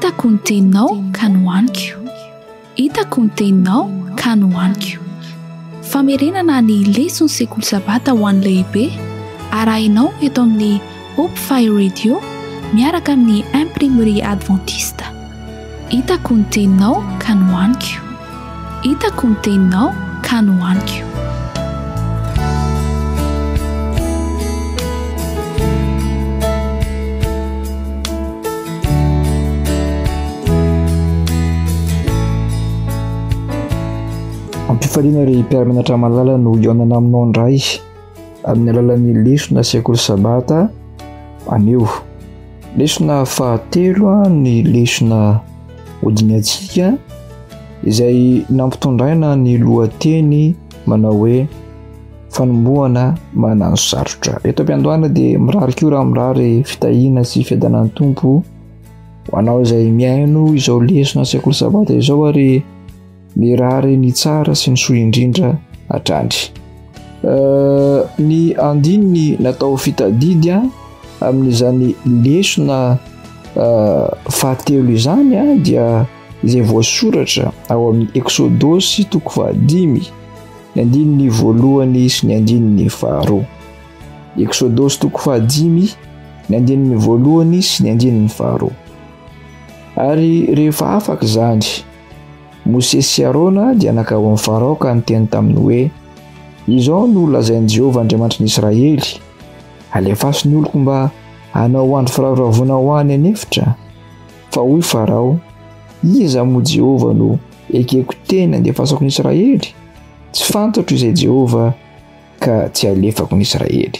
hitako ny teninao ka nohaniko, hitako ny teninao ka nohaniko. Famerenana ny lesona sekoly sabata ho an'ny lehibe arahinao eto amin'ny Hope Fire Radio miaraka amin'ny imprimerie adventiste. Hitako ny teninao ka nohaniko, hitako ny teninao ka nohaniko. Ampifaliana ry mpiara-mianatra malala no ionana aminao indray amin'ny alalan'ny lesona sekoly sabata anio. Lesona fahatelo ny lesona hodiniantsika izay nampitondraina ny lohateny manao hoe fanombohana manano sarotra. Eto am-piandohana dia mirary koa raha mirary fitahiana sy fiadanan'ny tompo ho anao izay miaino izao lesona sekoly sabata izao ary mirary ny tsara sy ny soa indrindra hatrany. Ny andininy natao fitadidy amin'izany lesona fahatelo izany dia izay voasoratra ao amin'ny Exodosy 5, ny andininy voalohany sy ny andininy faharoa. Exodosy 5, ny andininy voalohany sy ny andininy faharoa. Ary rehefa afaka izany, Mose sy Arona dia nakao amin'ny Farao ka niteny taminy hoe izao no lazain'i Jehovah Andriamanitry ny Israely, alefaso ny oloko mba hanao andro firavoravoana ho any anefitra. Fa hoy Farao, iza moa Jehovah no ekeko teny andefasako ny Israely? Tsy fantatro izay Jehovah ka tsy alefako ny Israely.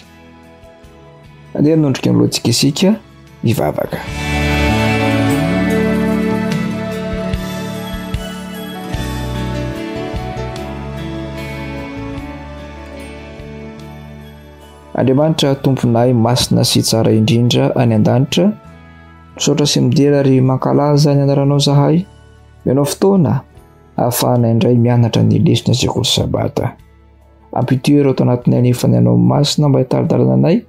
Andeha nondrika ny lohantsika isika hivavaka. Andriamanitra tomponay masina sy tsara indrindra any an-danitra, misaotra sy midera ary mankalaza ny anaranao zahay. Menao fotoana ahafahana indray mianatra ny lesona sekoly sabata. Ampitoero ato anatinay ny fanenao masina mba hitaridarana anay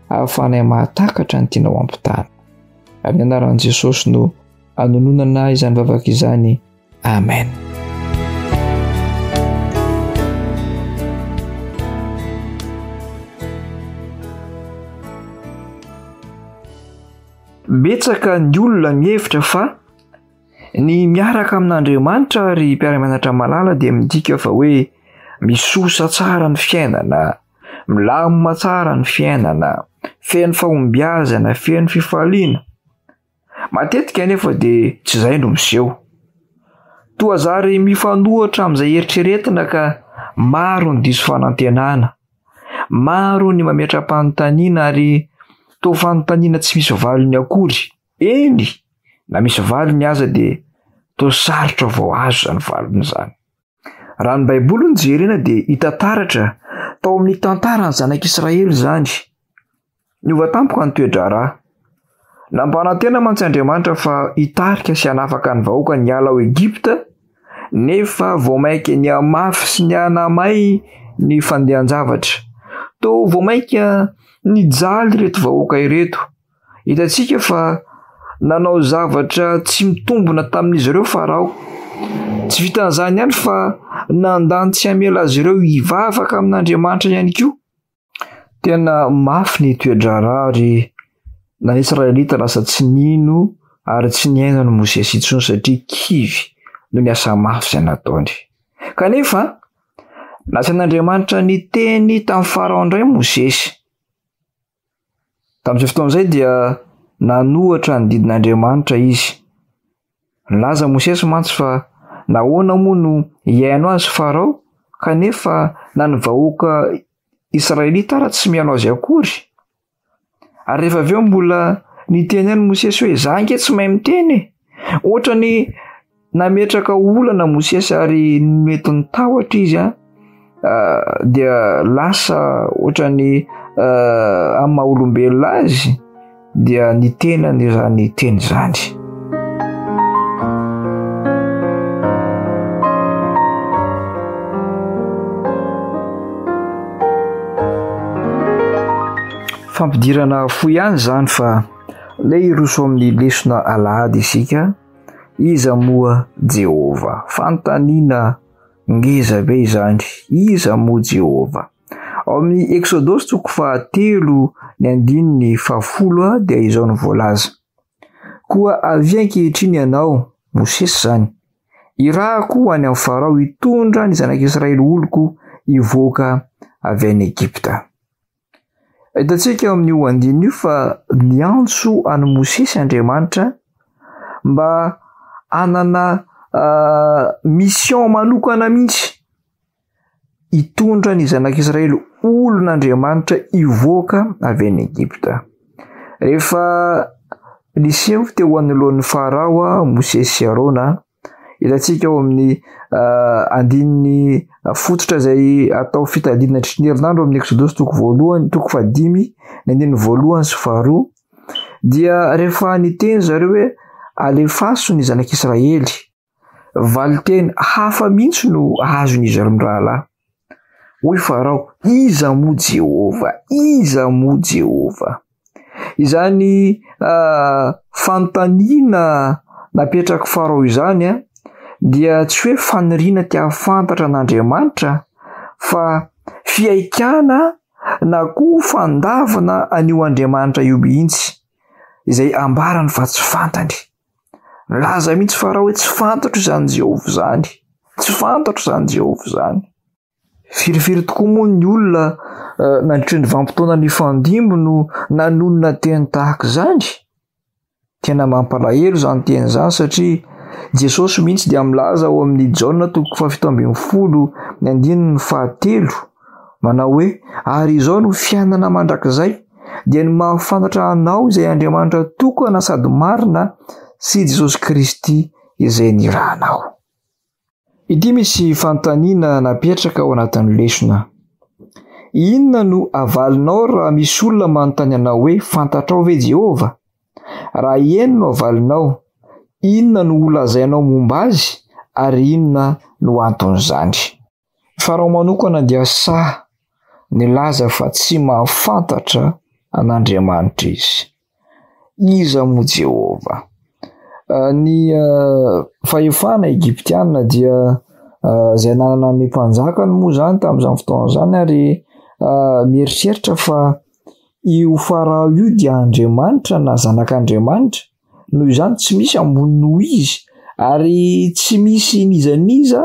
ahafahanay mahatakatra ny tianao ampitana. Amin'ny anaran'i Jesosy no anononana izany vavaka izany. Amen. Betsaka ny olona mihevitra fa ny miaraka amin'Andriamanitra ary mpiara-mianatra malala dia midika fa hoe misosa tsara ny fiainana, milamina tsara ny fiainana, feno fahombiazana, feno fifaliana. Matetika anefa dia tsy izay no miseho. Toa zary mifanohitra amin'izay eritreretina ka maro ny diso fanantenana, maro ny mametram-panontaniana ary toa fanontaniana tsy misy valiny akory. Eny, na misy valiny aza dia toa sarotra vao azo izany valiny izany. Raha ny Baiboly no jerena dia hita taratra tao amin'ny tantaran'ny zanak'Israely izany. Niova tampoka ny toe-draharaha. Nampanantena mantsy Andriamanitra fa hitarika sy hanafaka ny vahoaka ny ala ao Egipta, nefa vao maika ny hamafy sy ny hanamay ny fandehan-javatra. Toa vao maika nijaly ireto vahoaka ireto. Hitantsika fa nanao zavatra tsy mitombona tamin'izy ireo Farao. Tsy vitan'izany ihany fa nandany tsy hamela azy ireo hivavaka amin'Andriamanitra ihany koa. Tena mafy ny toe-draharaha ary na ny Israelita lasa tsy nino ary tsy niaina ny Mosesy intsony satria kivy no niasa mafy izay nataony. Kanefa nasian'Andriamanitra ny teny tamin'ny Farao indray Mosesy. Tamin'izay fotoan'izay dia nanohatra ny didin'Andriamanitra izy. Nilaza Mosesy mantsy fa nahoana moa no hiaino azy Farao kanefa na ny vahoaka Israelita ary tsy mihaino azy akory. Ary rehefa avy eo mbola niteny any Mosesy hoe izaho ange tsy mahay miteny. Ohatra ny nametraka olana Mosesy ary mety nitahotra izy dia lasa ohatra ny amin'ny maha-olombelona azy dia nitenany izany teny izany. Fampidirana fo ihany izany fa le iroso amin'ny lesona alahady isika iza moa Jehova fantaniana ngeza be izany iza moa Jehova ao amin'ny Exodus 3:10 dia izao no voalaza koa avy ankehitriny ianao Mosesy zany irahako ho any amin'ny Farao hitondra ny zanak'Israely oloko ivoaka avy any Egypta. Hitantsika amin'ny io andiny io fa niantso any Mosesy Andriamanitra mba anana mission manokana mihitsy hitondra ny zanak'Israely olon'Andriamanitra ivoaka avy any Egypta. Rehefa niseho teo anoloan'ny Farao Mosesy sy Arona hitantsika ao amin'ny andininy fototra izay atao fitadidiana trinerinandro amin'ny Exodus 5:1-2 dia rehefa niteny zareo hoe alefaso ny zanak'Israely valiteny hafa mihitsy no azon'izy ireo rahalahy. Hoy Farao iza moa Jehova iza moa Jehova izany fantaniana napetraka Farao izany dia tsy hoe faniriana tia fantatra n'Andriamanitra fa fiaikana na koa fandavana an'io Andriamanitra io mihitsy izay ambarany fa tsy fantany. Laza mihitsy Farao hoe tsy fantatro izany Jehova zany tsy fantatro izany Jehova zany. Firifiry tokoa moa ny olona nandritry ny vanim-potoana ny fandimbo no nanonona teny tahaka izany. Tena mampalahelo izany teny izany satria Jesosy mihitsy dia milaza ao amin'ny Jaona 7:7 manao hoe ary izao no fiainana mandrakizay dia ny mahafantatra anao izay Andriamanitra tokana sady marina sy Jesosy Kristy izay nirahanao. Ity misy fantaniana napetraka ao anatin'ny lesona. Inona no avalinao raha misy olona manontany anao hoe fantatrao ve Jehova? Raha eny no avalinao, inona no holazainao momba azy ary inona no anton'izany? Farao manokana dia nilaza fa tsy mahafantatra an'Andriamanitra izy. Iza moa Jehova? Ny fahefana Egyptiana dia izay nanana ny mpanjakany moa zany tamin'izany fotoana izany ary mieritreritra fa io Farao io dia Andriamanitra na zanak'Andriamanitra noho izany tsy misy ambony noho izy ary tsy misy nizaniza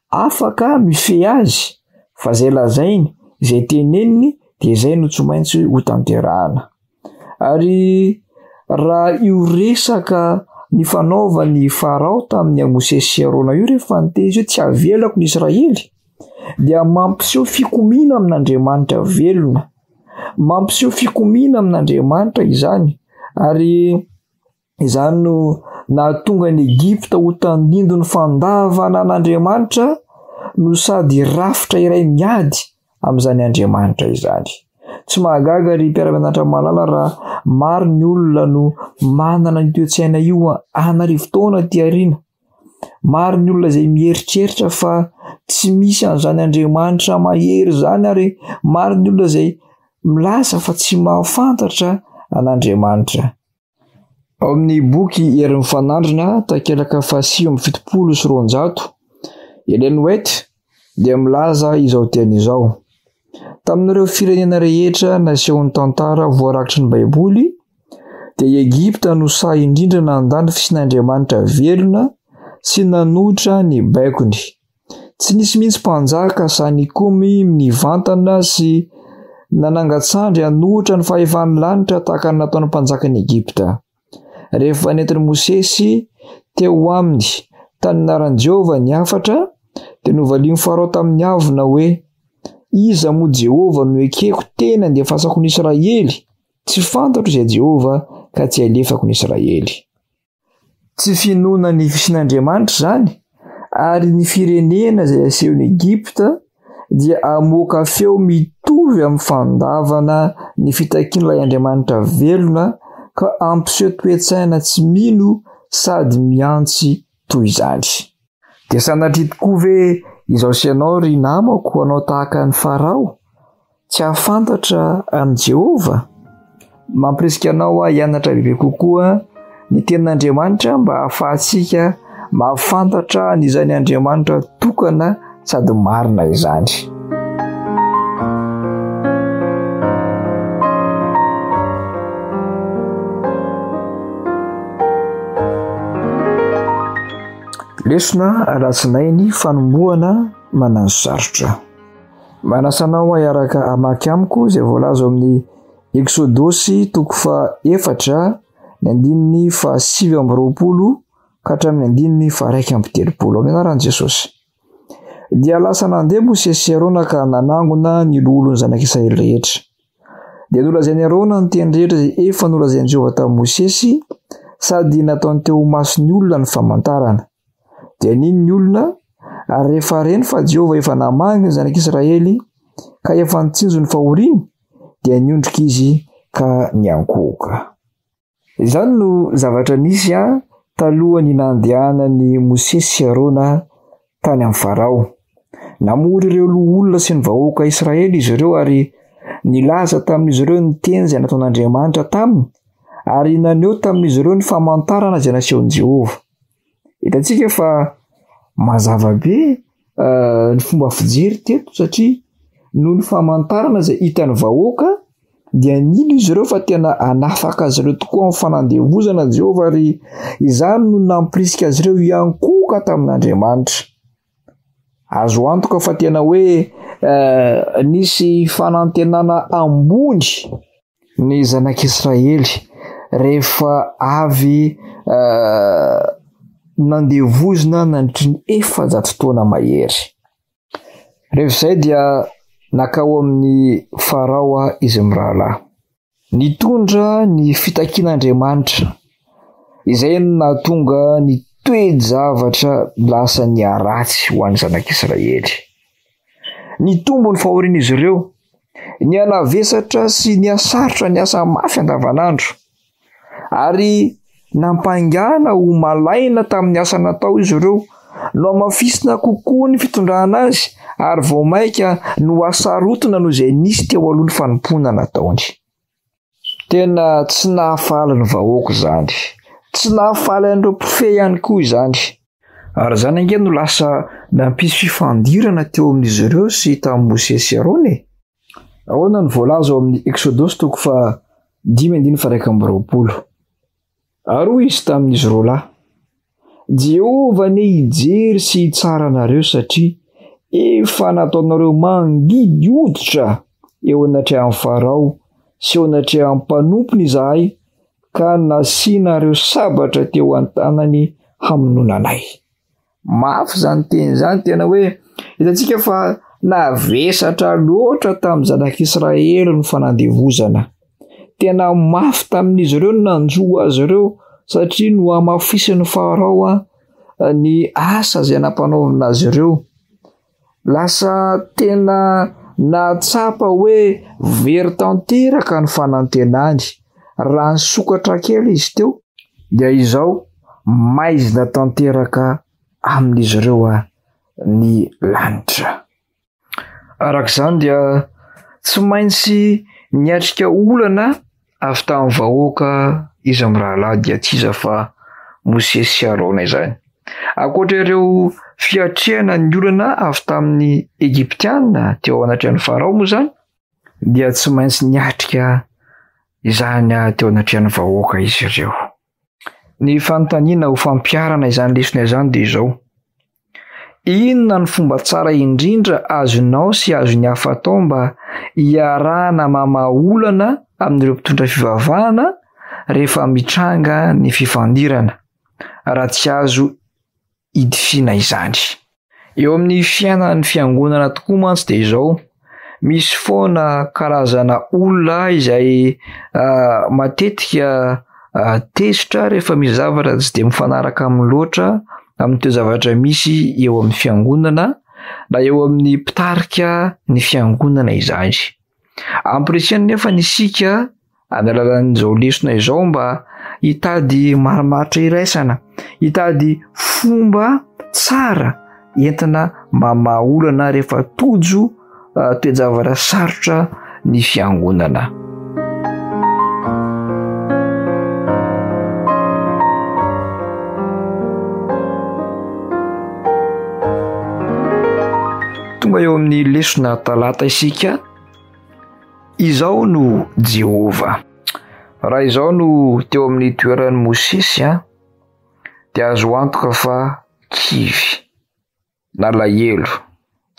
afaka mifehy azy fa izay lazainy izay teneniny dia izay no tsy maintsy ho tanterahana. Ary raha io resaka ny fanaovan'ny Farao tamin'ny Mosesy sy Arona io rehefa niteny hoe tsy avelako ny Israely dia mampiseho fikomiana amin'Andriamanitra velona, mampiseho fikomiana amin'Andriamanitra izany ary izany no nahatonga ny Egypta ho tandindony fandavana an'Andriamanitra no sady rafitra iray miady amin'izany Andriamanitra izany. Tsy mahagaga ry mpiara-mianatra malala raha maro ny olona no manana ny toe-tsaina io anarivo taona ty aoriana. Maro ny olona izay mieritreritra fa tsy misy an'izany Andriamanitra mahery izany ary maro ny olona izay milaza fa tsy mahafantatra an'Andriamanitra. Ao amin'ny boky Hery Mifanandrina takelaka 7:7 Ellen White dia milaza izao teny izao. Tamin'ireo firenena rehetra nasehon'ny tantara voarakitry ny Baiboly dia Egypta no sahy indrindra nandany fisin'Andriamanitra velona sy nanotra ny baikony. Tsy nisy mihitsy mpanjaka sa nikomy nivantana sy nanangatsandry hanotra ny fahefan'ny lanitra tahaka ny nataon'ny mpanjakan'ny Egypta. Rehefa nentin'i Mosesy teo aminy tany anaran'i Jehova ny afatra dia novalian'ny Farao tamin'ny avina hoe iza moa Jehova no ekeko tena andefasako ny Israely? Tsy fantatro izay Jehova ka tsy alefako ny Israely. Tsy finoana ny fisin'Andriamanitra izany ary ny firenena izay asehon'i Egypta dia amoaka feo mitovy amin'ny fandavana ny fitakian'ilay Andriamanitra velona ka ampiseho toe-tsaina tsy mino sady miantsy toy izany. Dia sanatria tokoa ve izao sy ianao ry namako anao tahaka ny Farao tsy hafantatra an'i Jehova? mampirisika anao hianatra bebe kokoa ny tenin'Andriamanitra mba ahafahantsika mahafantatra n'izany Andriamanitra tokana sady marina izany. Lesona alatsinainy fanombohana manano sarotra. Manasanao hiaraka hamaky amiko izay voalaza amin'ny Exodosy 4:4 ny andininy 7:20 ka hatramin'ny 1:30 amin'ny anaran'i Jesosy. Dia lasa nandeha Mosesy sy Arona ka nanangona ny lolo ny zanak'Israely rehetra. Dia nolazainy Arona ny teny rehetra izay efa nolazainy Jehovah tamin'i Mosesy sady nataony teo masony olona ny famantarana. Dia niny ny olona ary rehefa reny fa Jehovah efa namangy ny zanak'Israely ka efa nitsinjo ny fahoriany dia niondrika izy ka niankohoka. Izany no zavatra nisy talohan'ny nandehanan'ny Mosesy sy Arona tany amin'ny Farao. Namory ireo olona sy ny vahoaka Israely izy ireo ary nilaza tamin'izy ireo ny teny izay nataon'Andriamanitra taminy ary naneho tamin'izy ireo ny famantarana izay nasehon'i Jehovah. Hitantsika fa mazava be ny fomba fijery teto satria noho ny famantarana izay hitan'ny vahoaka dia nino izy ireo fa tena anafaka azy ireo tokoa amin'ny fanandevozana Jehovah ary izany no nampirisika azy ireo hiankohoka tamin'Andriamanitra. Azo antoka fa tena hoe nisy fanantenana ambony ny zanak'Israely rehefa avy nandevozina nandritry ny 400 taona mahery. Rehefa izay dia nakao amin'ny Farao izy mirahalahy. Nitondra ny fitakian'Andriamanitra izay nahatonga ny toe-javatra lasa niaratsy ho an'ny zanak'Israely. Nitombo ny fahorian'izy ireo, nialavesatra sy niasarotra ny asa mafy andavanandro ary nampangana ho malaina tamin'ny asa natao izy ireo no amafisina kokoa ny fitondrana azy ary vao maika no asarotona noho izay nisy teo alohan'ny fanompoana nataony. Tena tsy nahafaly ny vahoaka izany, tsy nahafaly an'ireo mpifehy ihany koa izany. Ary izany ange no lasa nampisy fifandirana teo amin'izy ireo sy tamin'i Mosesy sy Arona. Ahoana ny voalaza ao amin'ny Exodosy 5:1-20. Aroa izy tamin'izy roalahy. Jehovah ne hijery sy hitsara anareo satria efa nataonareo mangidy hoditra eo anatrehan'ny Farao sy eo anatrehan'ny mpanompony izahay ka nasianareo sabatra teo an-tanany hamonoana anay. Mafy izany teny izany, tena hoe hitantsika fa navesatra loatra tamin'ny zanak'Israely ny fanandevozana. Tena mafy tamin'izy ireo no nanjoa azy ireo satria no amafisin'ny Farao ny asa izay nampanaovina azy ireo. Lasa tena nahatsapa hoe very tanteraka ny fanantenany. Raha nisokatra kely izy teo dia izao maizina tanteraka amin'izy ireo ny lanitra. Arak'izany dia tsy maintsy niatrika olana avy tamin'ny vahoaka izy mirahalahy dia tsy iza fa Mosesy sy Arona izany. Ankoatra ireo fiatrehana ny olana avy tamin'ny Egyptiana teo anatrehan'ny Farao moa izany dia tsy maintsy niatrika izany teo anatrehan'ny vahoaka izy ireo. Ny fanontaniana ho fampiarana izany lesona izany dia izao: inona ny fomba tsara indrindra azonao sy azon'ny hafa tao mba hiarahana mamaha olana amin'ireo mpitondra fivavahana rehefa mitranga ny fifandirana raha tsy azo hidifina izany? Eo amin'ny fiainan'ny fiangonana tokoa mantsy dia izao: misy foana karazana olona izay matetika tezitra rehefa misy zavatra tsy dia mifanaraka amin'ny loatra amin'ny toe zavatra misy eo amin'ny fiangonana na eo amin'ny mpitarika ny fiangonana izany. Ampirisihany nefa ny isika amin'ny alalan'izao lesona izao mba hitady marimaritra iraisana, hitady fomba tsara entina mamaha olana rehefa toe-javatra sarotra ny fiangonana. momba eo amin'ny lesona talata isika. Izao no Jehova. Raha izao no teo amin'ny toeran'ny Mosesy dia azo antoka fa kivy na lahelo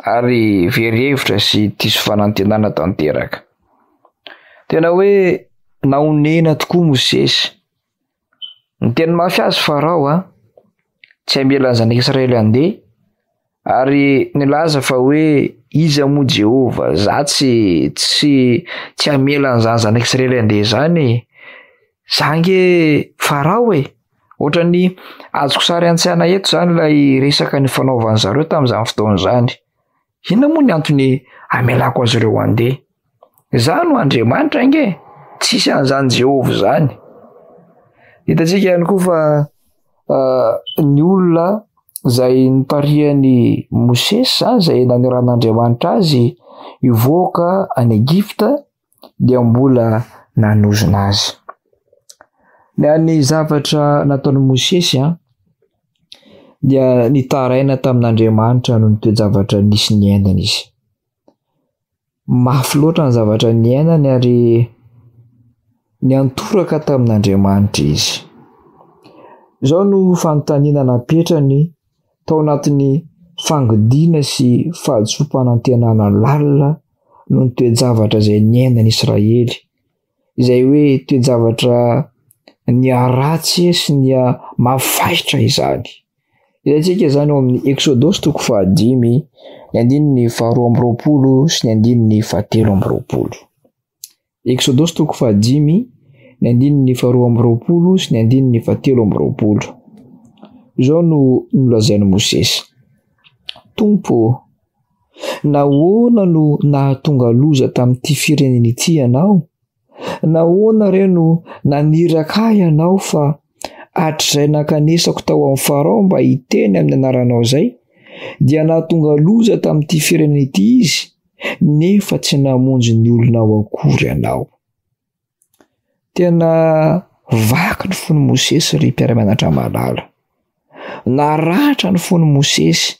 ary verhevitra sy diso fanantenana tanteraka. Tena hoe naonena tokoa Mosesy. Ny teny mafy azy Farao tsy amela ny zanaka Israely andeha ary nilaza fa hoe iza moa Jehova, za tsy amela ny zanaka Israely andeha zany. Zange Farao ohatrany azoko sary an-tsaina eto zany ilay resaka ny fanaovan'ny zareo tamin'izany fotoana zany. Inona moa ny antony amelako azy ireo andeha? Za no Andriamanitra nge, tsisy an'izany Jehova zany. Hitantsika ihany koa fa ny olona izay nitarihan'ny Mosesy izay naneran'Andriamanitra azy hivoaka any Egipta dia mbola nanozona azy. Ny zavatra nataon'i Mosesy dia nitaraina tamin'Andriamanitra noho ny toe-javatra nisy niainana izy. Mafy loatra ny zavatra niainany ary niantoraka tamin'Andriamanitra izy. Izao no fanontaniana napetrany tao anatin'ny fangidina sy fahadisom-panantenana lalina noho ny toe-javatra izay niainany Israely, izay hoe toe-javatra niaratsy sy mafaitra izany. Hitantsika izany ao amin'ny Exodosy 5, ny andininy 2:20 sy ny andininy 7:20. Exodosy 5, ny andininy 2:20 sy ny andininy 7:20. Izao no nolazain'i Mosesy. Tompo, nahoana no nahatonga loza tamin'ity firenena ity ianao? Nahoana re no naniraka ianao fa hatrizay nakanesako tao amin'ny Farao mba hiteny amin'ny anaranao zay, dia nahatonga loza tamin'ity firenena ity izy, nefa tsy namonjy ny olonao akory ianao. Tena vaky ny fon'i Mosesy ry mpiara-mianatra malala. Naratra ny fon'i Mosesy.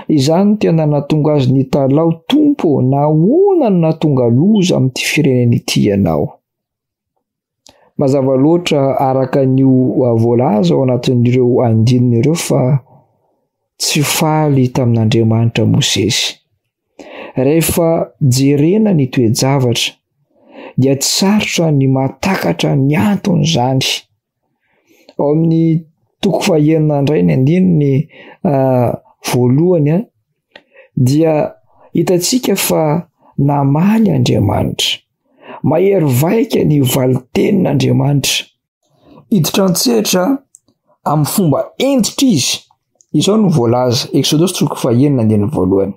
Izany tena nahatonga azy nitalao, Tompo, nahoana no nahatonga loza amin'ity firenena ity ianao? Mazava loatra araka n'io voalaza ao anatin'ireo andininy ireo fa tsy faly tamin'Andriamanitra Mosesy. Rehefa jerena ny toe-javatra dia tsy sarotra ny mahatakatra ny antony zany. Ao amin'ny 9 ny andininy 1 dia hitantsika fa namaly Andriamanitra, mahery vaika ny valitenin'Andriamanitra, hiditra an-tsehatra amin'ny fomba entitra izy. Izao no voalaza Exodosy 1:1.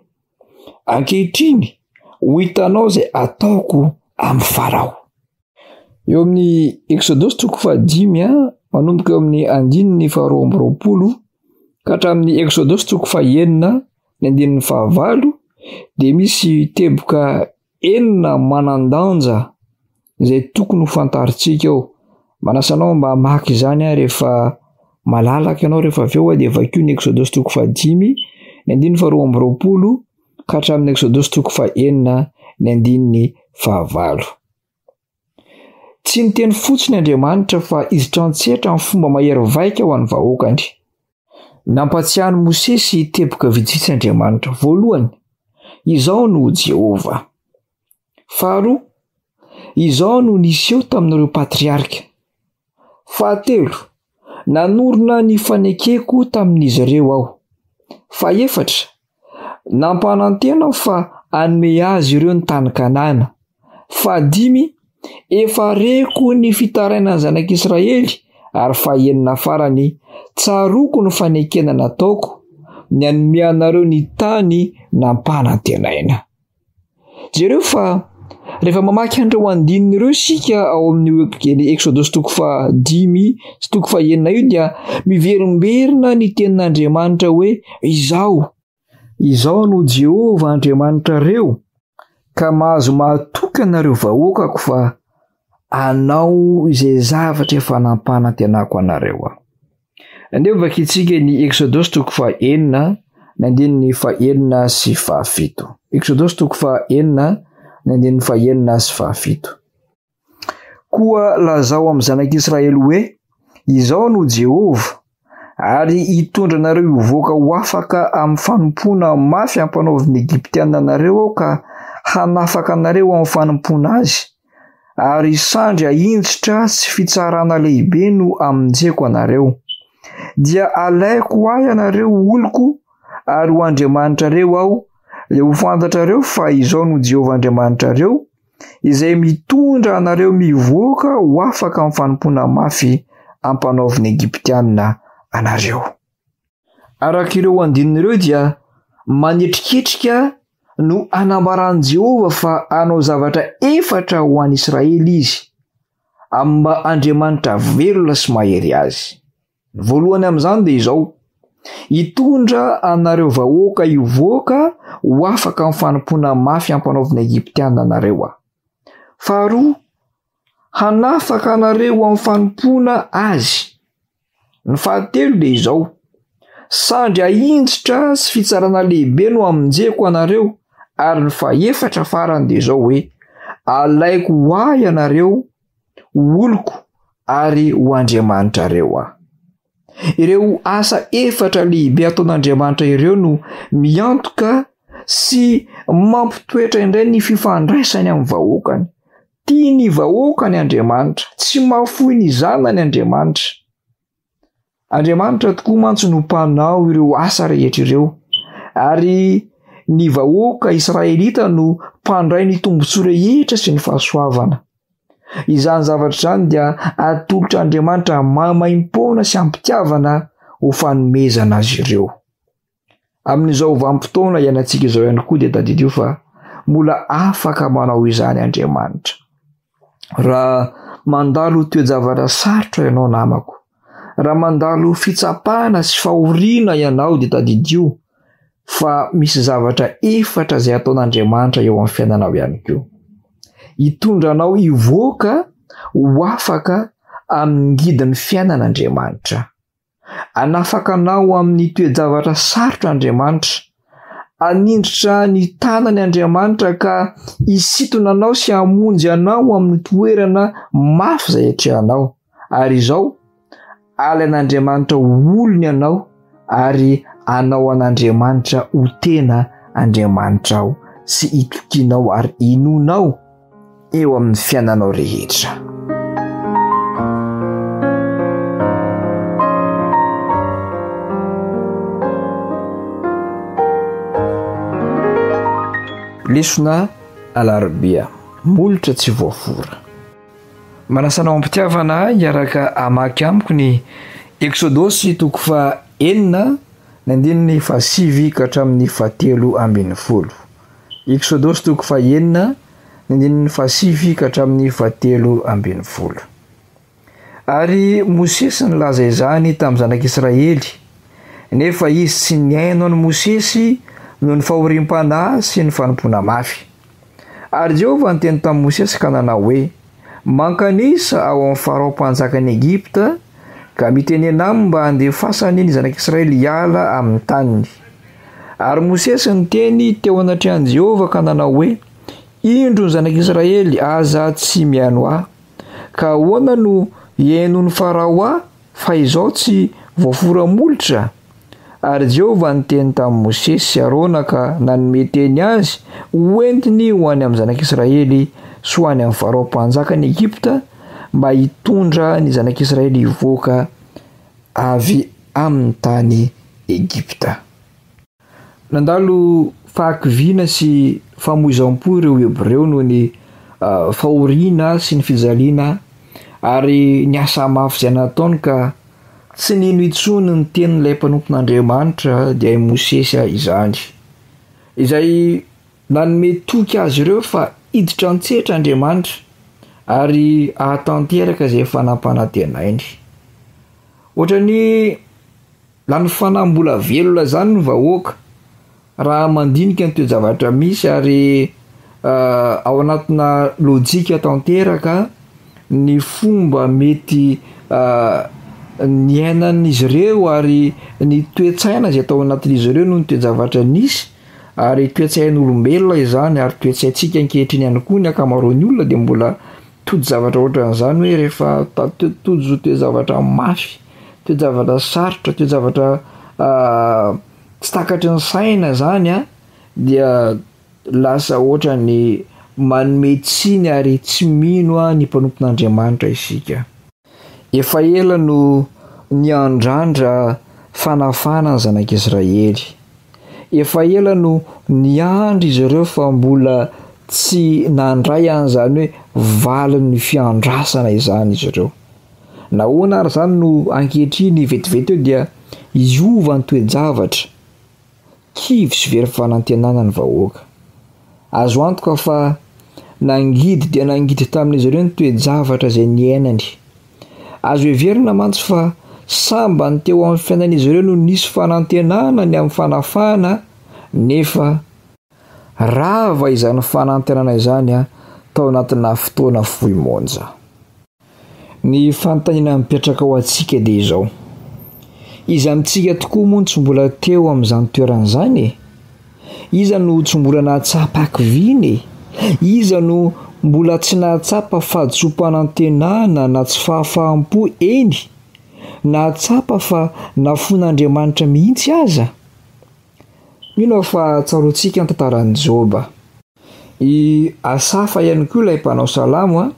Ankehitriny ho hitanao izay ataoko amin'ny Farao. Eo amin'ny Exodosy 5 manomboka eo amin'ny andininy 2:20 ka hatramin'ny Exodosy 1 ny andininy 9 dia misy teboka 4 manan-danja izay tokony ho fantaritsika ao. Manasanao mba hamaky izany rehefa malalaka ianao rehefa avy eo dia vakio ny Exodosy 5 ny andininy 2:20 ka hatramin'ny Exodosy 1 ny andininy 9. Tsy niteny fotsiny Andriamanitra fa hiditra an-tsehatra amin'ny fomba mahery vaika ho an'ny vahoakany. Nampatsiahany Mosesy teboka vitsivitsy Andriamanitra. Voalohany, izao no Jehova. Faharoa, izao no niseho tamin'ireo patriarika. Fahatelo, nanorona ny fanekeko tamin'izy ireo aho. Fahaefatra, nampanantena fa hanome azy ireo ny tany Kanana. Fahadimy, efa reko ny fitarainany zanak'Israely ary fahaenina farany, tsaroko ny fanekena nataoko, ny hanome anareo ny tany nampanantenaina. Jereo fa rehefa mamaky an'ireo andininy ireo isika ao amin'ny Exodosy 5 sy 1 io dia miverimberina ny tenin'Andriamanitra hoe izao no Jehova Andriamanitra reo, ka mahazo mahatoky anareo vahoakako fa anao izay zavatra efa nampanantenako anareo. Andeha vakitsika ny Exodosy 1 ny andininy fahaenina sy fahafito. Exodosy toko fahaenina ny andininy fahaenina sy fahafito. Koa lazao amin'ny zanak'Israely hoe izao no Jehova ary hitondra anareo hivoaka ho afaka amin'ny fanompoana mafy ampanaoviny Egyptianina nareo ao ka hanafaka anareo amin'ny fanompoana azy ary sandry ahindritra sy fitsarana lehibe no amonjeko anareo. Dia alaiko ahy anareo oloko ary ho Andriamanitrareo aho, dia ho fantatrareo fa izao no Jehova Andriamanitrareo izay mitondra anareo mivoaka ho afaka amin'ny fanompoana mafy ampanaoviny Egyptianina anareo. Arak'ireo andinin'ireo dia manetriketrika no anambaran'i Jehova fa hanao zavatra efatra ho an'i Israely izy amin'ny mba Andriamanitra velona sy mahery azy. Ny voalohany amin'izany dia izao: hitondra anareo vahoaka hivoaka ho afaka amin'ny fanompoana mafy ampanaoviny Egyptianina anareo. Faharoa, hanafaka anareo amin'ny fanompoana azy. Ny fahatelo dia izao: sandry ahindritra sy fitsarana lehibe no amonjeko anareo. Ary ny fahaefatra farany dia izao hoe alaiko ho ahy anareo oloko ary ho Andriamanitrareo aho. Ireo asa efatra lehibe ataon'Andriamanitra ireo no miantoka sy mampitoetra indray ny fifandraisany amin'ny vahoakany. Tia ny vahoakany Andriamanitra, tsy mahafoy ny zanany Andriamanitra. Andriamanitra tokoa mantsy no mpanao ireo asa rehetra ireo, ary ny vahoaka Israelita no mpandray ny tombontsoa rehetra sy ny fahasoavana. Izany zavatra izany dia atolotra Andriamanitra mamaim-poana sy ampitiavana ho fanomezana azy ireo. Amin'izao vanim-potoana iainantsika izao ihany koa dia tadidio fa mbola afaka manao izany Andriamanitra. Raha mandalo toe-javatra sarotra ianao namako, raha mandalo fitsapana sy fahoriana ianao dia tadidio fa misy zavatra efatra izay ataon'Andriamanitra eo amin'ny fiainanao ihany koa. Hitondra anao hivoaka ho afaka amin'ny ngidin'ny fiainan'Andriamanitra. Hanafaka anao amin'ny toe-javatra sarotra Andriamanitra. Hanindritra ny tanany Andriamanitra ka hisintona anao sy hamonjy anao amin'ny toerana mafy izay etrehanao. Ary izao, alain'Andriamanitra olony anao ary anao an'Andriamanitra ho tena Andriamanitra ao sy hitokianao ary inonao eo amin'ny fiainanao rehetra. Lesona alarobia, molotra tsy voafora. Manasanao ampitiavana hiaraka hamaky amiko ny Exodosy toko fahaenina ny andininy fahasivy ka hatramin'ny fahatelo ambin'ny folo. Exodosy toko fahaenina ny andininy fahasivy ka hatramin'ny fahatelo ambin'ny folo. Ary Mosesy nilaza izany tamin'ny zanak'Israely, nefa izy tsy niaino any Mosesy noho ny fahoriam-panahy sy ny fanompoana mafy. Ary Jehova niteny tamin'i Mosesy ka nanao hoe: mankanisa ao amin'ny Farao mpanjakan'i Egypta ka mitenena aminy mba handefasany ny zanak'Israely hiala amin'ny taniny. Ary Mosesy niteny teo anatrehan'i Jehova ka nanao hoe: indro ny zanak'Israely aza tsy miaino ahy, ka ahoana no hiainon'ny Farao ahy fa izao tsy voafora molotra? Ary Jehova niteny tamin'i Mosesy sy Arona ka nanome teny azy hoentiny ho any amin'ny zanak'Israely sy ho any amin'ny Farao mpanjakan'i Egypta mba hitondra ny zanak'Israely hivoaka avy amin'ny tany Egypta. Nandalo fahakiviana sy famoizam-po ireo Hebreo noho ny fahoriana sy ny fijaliana ary ny asa mafy izay nataony ka tsy nino intsony ny tenin'ilay mpanompon'Andriamanitra dia i Mosesy izany, izay nanome toky azy ireo fa hiditra antsetra Andriamanitra ary ahatanteraka izay fanampanantenainy. Ohatrany lany fanambola velona zany ny vahoaka raha mandinika ny toe-javatra misy ary ao anatina lojika tanteraka ny fomba mety ny ainan'izy ireo ary ny toetsaina zay atao anatin'izy ireo no ny toejavatra nisy ary toetsain'olombelona izany ary toetsaintsika ankehitriny ihany koa ny akamaroan'ny olona dia mbola toejavatra ohatran'izany hoe rehefa tojo toejavatra mafy, toejavatra sarotra, toejavatra tsy takatry ny saina zany a dia lasa ohatra ny manome tsiny ary tsy mino ny mpanompon'Andriamanitra isika. Efa ela no niandrandra fanafana ny zanak'Israely. Efa ela no niandry izy ireo fa mbola tsy nandray an'izany hoe valin'ny fiandrasana izany izy ireo. Nahoana ary zany no ankehitriny vetivety eo dia iova ny toejavatra, kivy sy very fanantenana ny vahoaka. Azo antoka fa nangidy dia nangidy tamin'izy ireo ny toejavatra izay niainany. Azo heverina mantsy fa samba ny teo amin'ny fiainan'izy ireo no nisy fanantenana ny amin'ny fanafana, nefa rava izany fanantenana izany tao anatina fotoana fohy monja. Ny fanontaniana mipetraka ao antsika dia izao: iza amintsika tokoa moa tsy mbola teo amin'izany toeran'izany? Iza no tsy mbola nahatsapa akiviny? Iza no mbola tsy nahatsapa fahadisom-panantenana na tsy fahafaham-po eny? Nahatsapa fa nafon'Andriamanitra mihitsy aza? Mino fa tsaroantsika ny tantaran'i Joba. I Asafa ihany koa ilay mpanao salamo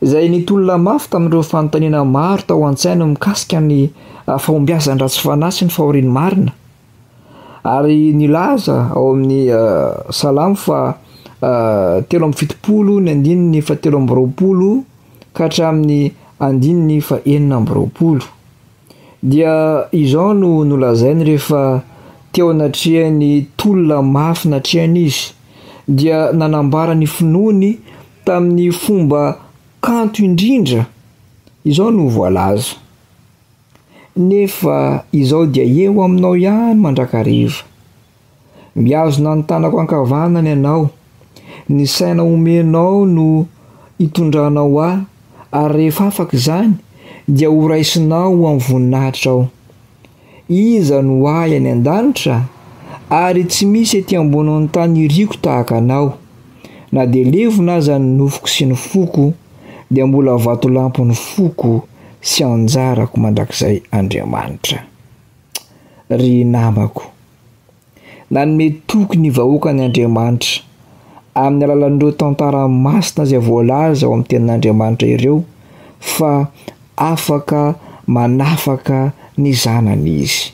izay nitolona mafy tamin'ireo fanontaniana maro tao an-tsaina mikasika ny fahombiazan-dratsy fanahy sy ny fahorian'ny marina. Ary nilaza ao amin'ny salamo fa 7:70 ny andininy fa 7:20 ka hatramin'ny andininy fa 4:20 dia izao no nolazainy rehefa teo anatrehany tolona mafy natrehany izy, dia nanambara ny finoany tamin'ny fomba kanto indrindra. Izao no voalaza: nefa izao dia eo aminao ihany mandrakariva, miazona ny tanako ankavanana ianao, ny saina omenao no hitondranao ary rehefa afaka izany dia ho raisinao amin'ny voninahitra ao. Iza no ahy any an-danitra ary tsy misy etỳ ambonin'ny tany iriko tahaka anao, na dia levona aza ny nofoko sy ny foko dia mbola vatolampy ny foko sy anjarako mandrakizay Andriamanitra. Ry namako, nanome toky ny vahoakan'ny Andriamanitra amin'ny alalan'ireo tantara masina izay voalaza ao amin'ny tenin'Andriamanitra ireo fa afaka manafaka ny zanany izy.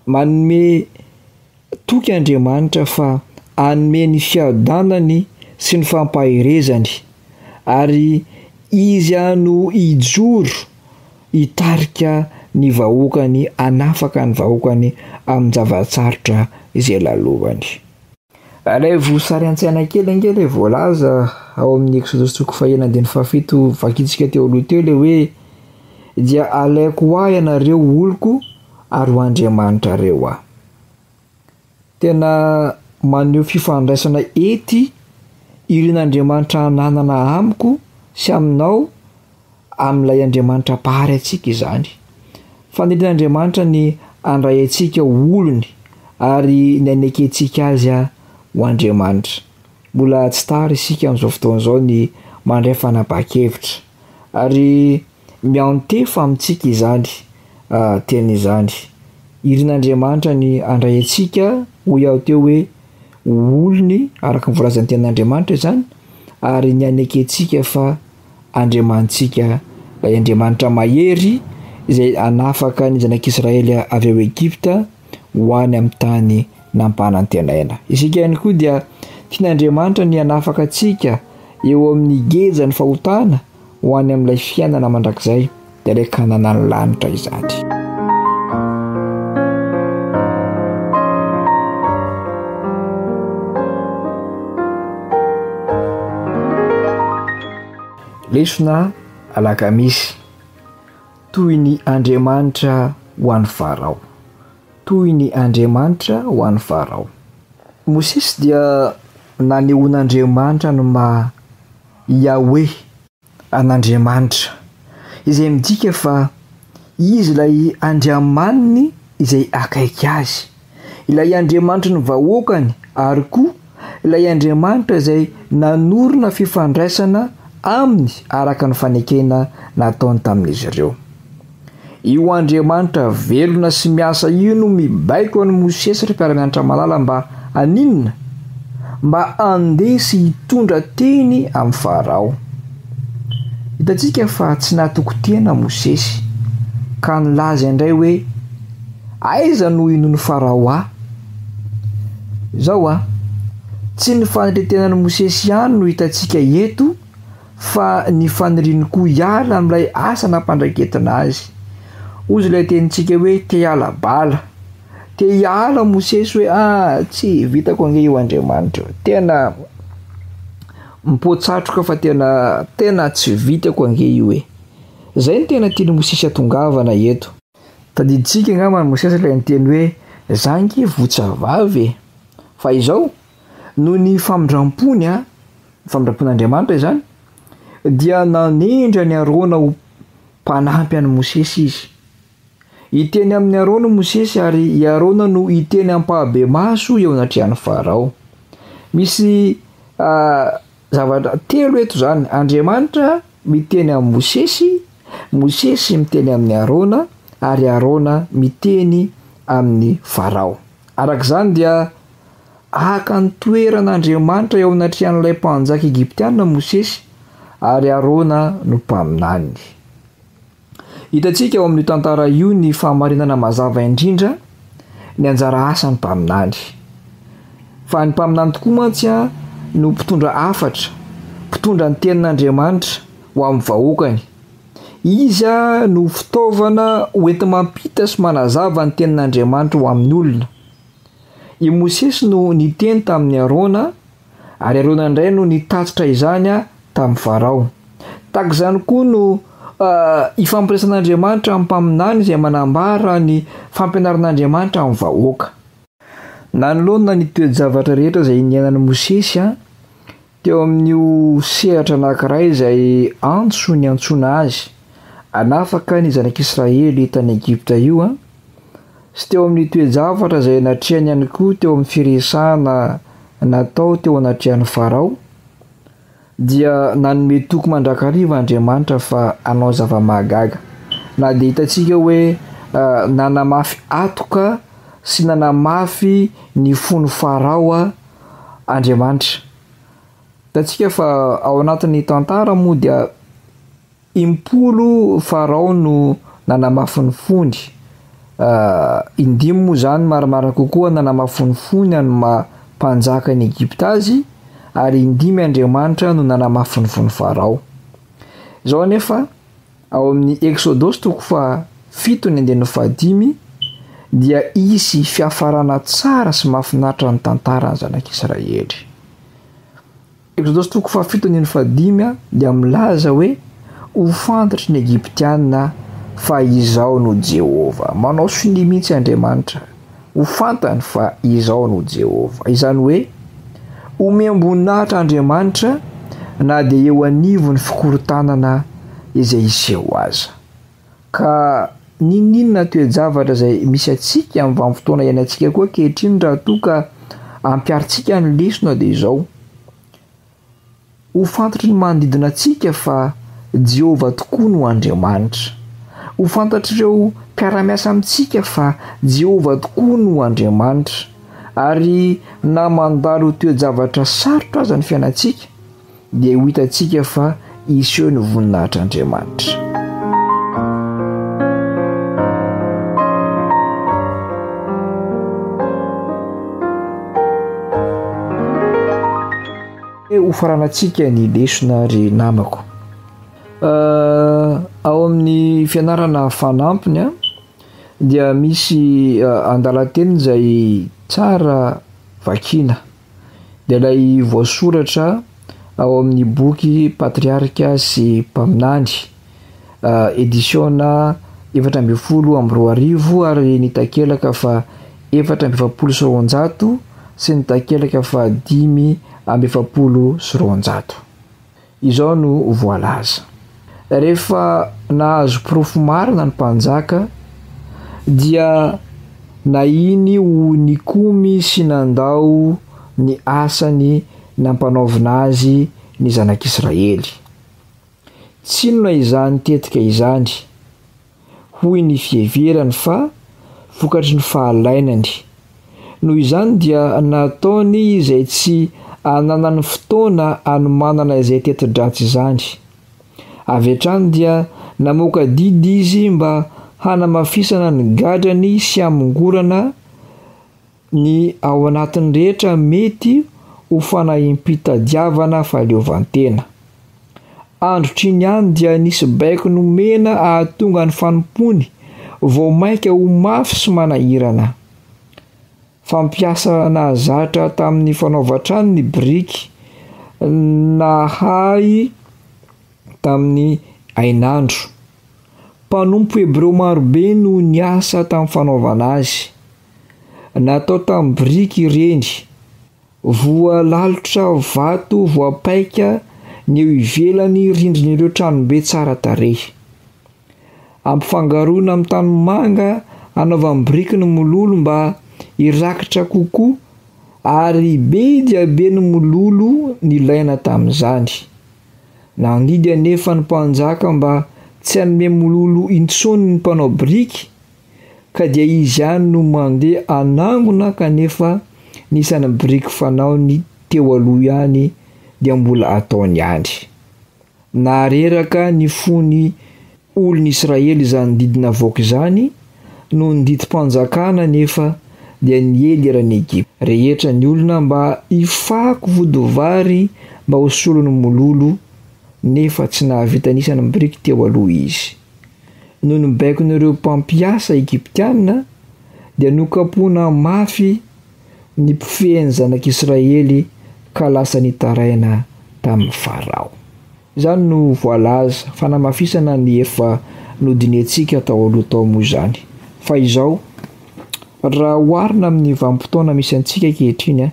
Manome toky Andriamanitra fa hanome ny fiadanany sy ny fampahirezany, ary izy no hijoro hitarika ny vahoakany, hanafaka ny vahoakany amin'ny zavatsarotra izay lalovany. Ilay vosary an-tsaina kelingely voalaza ao amin'ny Exodus 4:7 vakitsika teo aloha teo ilay hoe: dia alaiko ho ahy ianareo oloko ary ho Andriamanitra reo aho. Tena maneho fifandraisana ety irin'Andriamanitra hananana amiko sy aminao amin'ilay Andriamanitra pary antsika izany. Fanirian'Andriamanitra ny handray antsika olony ary ny hanekentsika azy ho Andriamanitra. Mbola tsy tara isika amin'izao fotoan'izao ny mandray fanapa-kevitra ary miantefa amintsika izany teny izany. Irin'Andriamanitra ny handray antsika ho iaho teo hoe olony araka ny voalazan'ny tenin'Andriamanitra izany, ary ny hanekentsika fa Andriamantsika, ilay Andriamanitra mahery izay hanafaka ny zanak'Israely avy ao Egipta ho any amin'ny tany nampanantenaina. Isika ihany koa dia tian'Andriamanitra ny hanafaka antsika eo amin'ny geja ny fahotana ho any amin'ilay fiainana mandrakizay dia ilay kananan'ny lanitra izany. Lesona alakamisy, toy ny Andriamanitra ho an'ny Farao. Toy ny Andriamanitra ho an'ny Farao. Mosesy dia nanehoan'Andriamanitra ny maha Yahweh, an'Andriamanitra, izay midika fa izy ilay andriamaniny izay akaiky azy, ilay andriamanitra ny vahoakany, ary koa ilay andriamanitra izay nanorona fifandraisana aminy araka ny fanekena nataony tamin'izy ireo. Io andriamanitra velona sy miasa io no mibaiko ny Mosesy ry mpiara-mianatra malala mba aninona? Mba andesy hitondra teny amin'ny Farao. Hitantsika fa tsy natokotena Mosesy ka nilaza indray hoe aiza no inony Farao zao tsy ny fanretenany Mosesy ihany no hitantsika eto, fa ny faniriny koa hiala amin'ilay asa nampandraketina azy. Ozy ilay tenintsika hoe te hiala bala, te hiala Mosesy hoe tsy vitako ange io Andriamanitra, tena mipotsatroka fa tena tsy vitako ange io zay ny tena tiany Mosesy atongavana eto. Tadiditsika angamba Mosesy ilay niteny hoe zangy votsavavy fa izao no ny famindram-pony famindram-pon'Andriamanitra izany dia nanendra ny Arona ho mpanampy any Mosesy izy. Iteny amin'ny Arona Mosesy ary i Arona no iteny ampahabe maso eo anatrehan'ny Farao. Misy zavatra telo eto zany: Andriamanitra miteny amin'ny Mosesy, Mosesy miteny amin'ny Arona, ary Arona miteny amin'ny Farao. Arak'izany dia aka ny toeran'Andriamanitra eo anatrehan'ilay mpanjaka Egyptiana Mosesy, ary Arona no mpaminany. Hitantsika ao amin'ny tantara io ny fahamarinana mazava indrindra ny anjara asan'ny mpaminany. Fa ny mpaminany tokoa mantsy no mpitondra hafatra, mpitondra ny tenin'Andriamanitra ho amin'ny vahoakany. Izy no fitaovana hoentina mampita sy manazava ny tenin'Andriamanitra ho amin'ny olona. I Mosesy no niteny tamin'ny Arona, ary Arona indray no nitatitra izany tamin'ny Farao. Tak'izany koa no ifampiresan'Andriamanitra amin'ny mpaminany izay manambara ny fampianaran'Andriamanitra amin'ny vahoaka. Nanoloana ny toe-javatra rehetra izay niainan'i Mosesy teo amin'io sehatra anankiray izay antso ny antsoina azy, anafaka ny zanak'Israely tany Egypta io sy teo amin'ny toe-javatra izay natrehany ihany koa teo amin'ny firesahana natao teo anatrehan'ny Farao, dia nanome toky mandrakariva Andriamanitra fa anao zava-mahagaga. Na dia hitantsika hoe nanamafy atoka sy nanamafy ny fony Farao Andriamanitra. Hitantsika fa ao anatin'ny tantara moa dia 10 Farao no nanamafy ny fony. 5 moa zany marimarina kokoa nanamafy ny fony any mpanjaka ny Egypta azy, ary 5 Andriamanitra no nanamafy ny fony Farao. Izao nefa ao amin'ny Exodosy 7:15 dia isy fiafarana tsara sy mahafinaritra ny tantaran'ny zanak'Israely. Exodosy 7:15 dia milaza hoe ho fantatry ny Egyptiana fa izao no Jehova. Manao siny mihitsy Andriamanitra, ho fantany fa izao no Jehova. Izany hoe omem-boninahitra Andriamanitra na dia eo anivo ny fikorotanana izay iseho aza. Ka ninona toe-javatra izay misy atsika amin'ny vanim-potoana iainantsika koa ankehitriny raha toa ka ampiaritsika ny lesona dia izao: ho fantatry ny manodidina antsika fa Jehova tokoa no Andriamanitra. Ho fantatr'ireo mpiara-miasa amintsika fa Jehova tokoa no Andriamanitra. Ary na mandalo toe-javatra sarotra aza ny fiainantsika dia ho hitantsika fa iseho ny voninahitr'Andriamanitra. Ho faranantsika ny lesona ry namako. Ao amin'ny fianarana fanampiny dia misy andalan-teny izay tsara vakina, dia ilay voasoratra ao amin'ny boky Patriarika sy Mpaminany, edisiona 712 ary ny takelaka fa 770 sy ny takelaka fa 570. Izao no voalaza: rehefa nahazo profo marina ny mpanjaka dia nainy ho nikomy sy nandao ny asany nampanaovina azy ny zanak'Israely. Tsy inona izany tetika izany hoy ny fieverany fa vokatry ny fahalainany. Noho izany dia nataony izay tsy ananany fotoana anomanana izay teti-dratsy izany. Avy hatrany dia namoaka didy izy mba hanamafisana ny gadrany sy amongorana ny ao anatin'ny rehetra mety ho fanahiam-pitadiavana fahaleovantena. Androtriny any dia nisy baiko nomena ahatonga ny fanompony vao maika ho mafy sy manahirana. Fampiasa nahazatra tamin'ny fanaovatrano ny biriky nahay tamin'ny ainandro. Mpanompo hebreo marobe no niasa tamin'ny fanaovana azy. Natao tamin'ny biriky ireny, voalalotra vato voapaika ny eo ivelany rindrin'ireo tranobe tsara tarehy. Ampifangaroana amin'ny tanimanga anaovany biriky ny mololo mba hirakitra kokoa ary be dia be ny mololo nilaina tamin'izany. Nandidy anefa ny mpanjaka mba tsy hanome mololo intsony ny mpanao biriky ka dia izy ihany no mandeha anangona kanefa nisan'ny biriky fanaony teo aloha ihany dia mbola ataony ihany. Nareraka ny fony olon'Israely izany didina voaka izany no nididi-mpanjakana nefa dia niely eran'ny Egypta. Rehetra ny olona mba hifako vodovary mba ho solony mololo nefa tsy nahavita nisan'ny biriky teo aloha izy. Noho ny baikon'ireo mpampiasa Egyptiana dia nokapoana mafy ny mpifehin'ny zanak'Israely ka lasa nitaraina tamin'ny Farao. Izany no voalaza fanamafisana ny efa nodinetsika tao aloha tao moa izany. Fa izao raha oharina amin'ny vanim-potoana misy antsika ankehitriny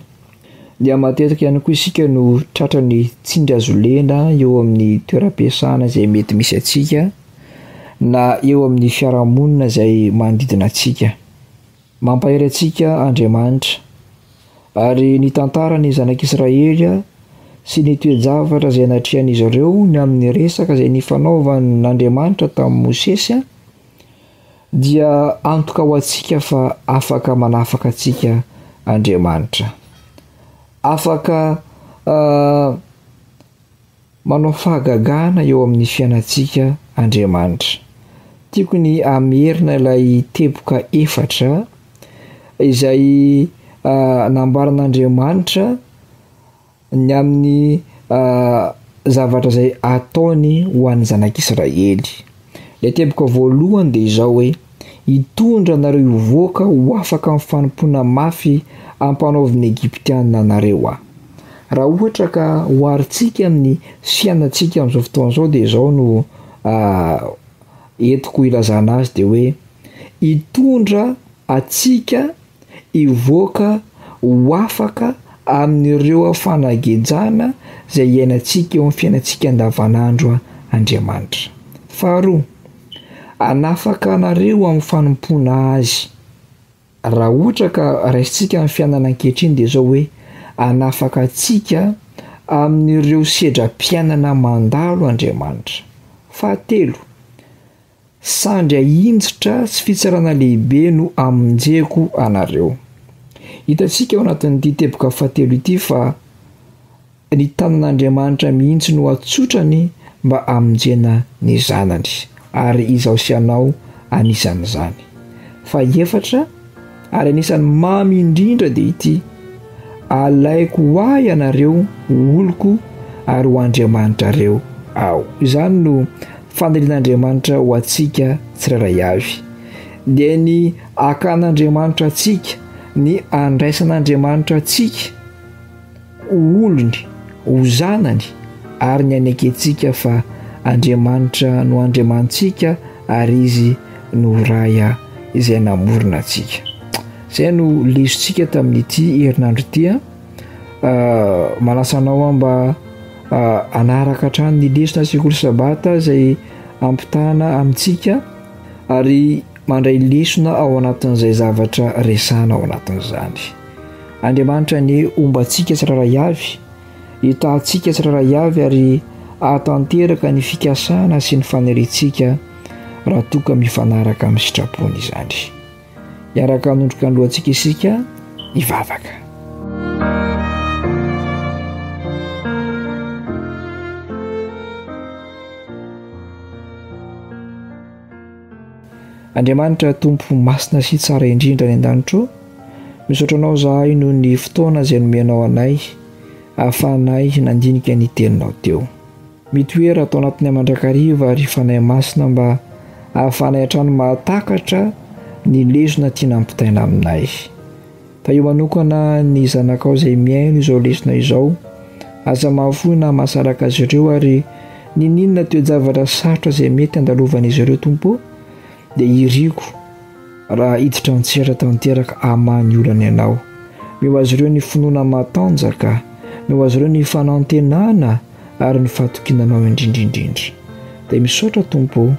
dia matetika ihany koa isika no tratrany tsindry azo lena eo amin'ny toeram-piasana izay mety misy antsika na eo amin'ny fiarahamonina izay manodidina antsika. Mampahery antsika Andriamanitra ary ny tantarany zanak'Israely sy ny toe-javatra izay natrehan'izy ireo ny amin'ny resaka izay nifanaovan'Andriamanitra tamin'ny Mosesy dia antoka ho antsika fa afaka manafaka antsika Andriamanitra. Afaka manao fahagagana eo amin'ny fiainantsika Andriamanitra. Tiako ny amerina ilay teboka 4 izay nambaran'Andriamanitra ny amin'ny zavatra izay ataony ho an'ny zanak'Israely. Ilay teboka voalohany dia izao hoe hitondra nareo hivoaka ho afaka amin'ny fanompoana mafy ampanaoviny Egyptiana nareo. Raha ohatra ka hoarintsika amin'ny fiainantsika amin'izao fotoana izao dia izao no entiko ilazana azy dia hoe hitondra atsika hivoaka ho afaka amin'ireo fanagejana izay iainantsika eo amin'ny fiainantsika andavanandro Andriamanitra. Faharoa, anafaka anareo amin'ny fanompoana azy. Raha ohatra ka raisitsika amin'ny fiainana ankehitriny dia izao hoe anafaka atsika amin'ireo sedram-piainana mandalo Andriamanitra. Fahatelo, sandry ahinjitra sy fitsarana lehibe no amonjeko anareo. Hitantsika ao anatin'ity teboka fahatelo ity fa ny tanan'Andriamanitra mihitsy no atsotrany mba amonjena ny zanany ary izaho sy anao anisan'izany. Fahaefatra ary anisan'ny mamy indrindra dia ity: alaiko ho ahy ianareo oloko ary ho Andriamanitra reo aho. Izany no fandalin'Andriamanitra ho antsika tsirairay avy. Dia ny akan'Andriamanitra antsika, ny andraisan'Andriamanitra antsika olony, ho zanany ary ny anekentsika fa Andriamanitra no andriamantsika ary izy no raya izay namorona antsika. Izay no lesontsika tamin'ity herinandro ity. Manasanao mba anaraka hatrany ny lesona sekoly sabata izay ampitahana amintsika ary mandray lesona ao anatin'izay zavatra resana ao anatin'izany. Andriamanitra ny ombantsika tsiraray avy, hitantsika tsiraray avy ary ahatanteraka ny fikasana sy ny fanerentsika raha toka mifanaraka amin'ny sitrapony izany. Iaraka hanondroka ny lohantsika isika hivavaka. Andriamanitra tompo masina sy tsara indrindra ny an-danitro, misaotra anao zahay noho ny fotoana izay nomenao anay ahafahanay nandinika ny teninao teo. Mitoera atao anatin'ny amandrakariva ary fanahy masina mba ahafahanay hatrany mahatakatra ny lesona tiana ampitaina aminay. Io manokana ny zanakao izay miaino izao lesona izao, aza mahafoina mahasaraka azy ireo ary ninona toe-javatra sarotra izay mety andalovan'izy ireo Tompo, dia iriko raha hiditra antsera tanteraka amany olana ianao. Meo azy ireo ny finoana matanjaka, meo azy ireo ny fanantenana ary ny fahatokinanao indrindrindrindra. Dia misaotra Tompo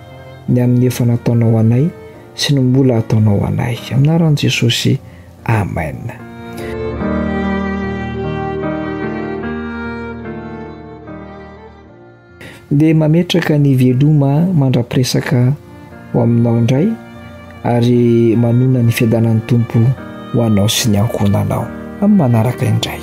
ny amin'ny efa nataonao anay sy ny mbola ataonao anay. Amin'ny anaran'i Jesosy, amen. Dia mametraka ny veloma mandra-piresaka ho aminao indray ary manona ny fiadanan'ny Tompo ho anao sy ny ankonanao amin'ny manaraka indray.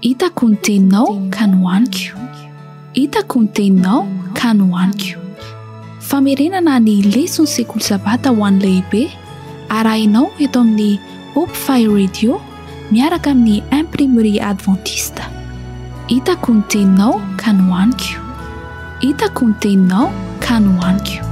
Hitako ny teninao ka nohaniko, hitako ny teninao ka nohaniko. Famerenana ny lesona sekoly sabata ho an'ny lehibe arahinao eto amin'ny Hope Fire Radio miaraka amin'ny imprimerie adventiste. Hitako ny teninao ka nohaniko, hitako ny teninao ka nohaniko.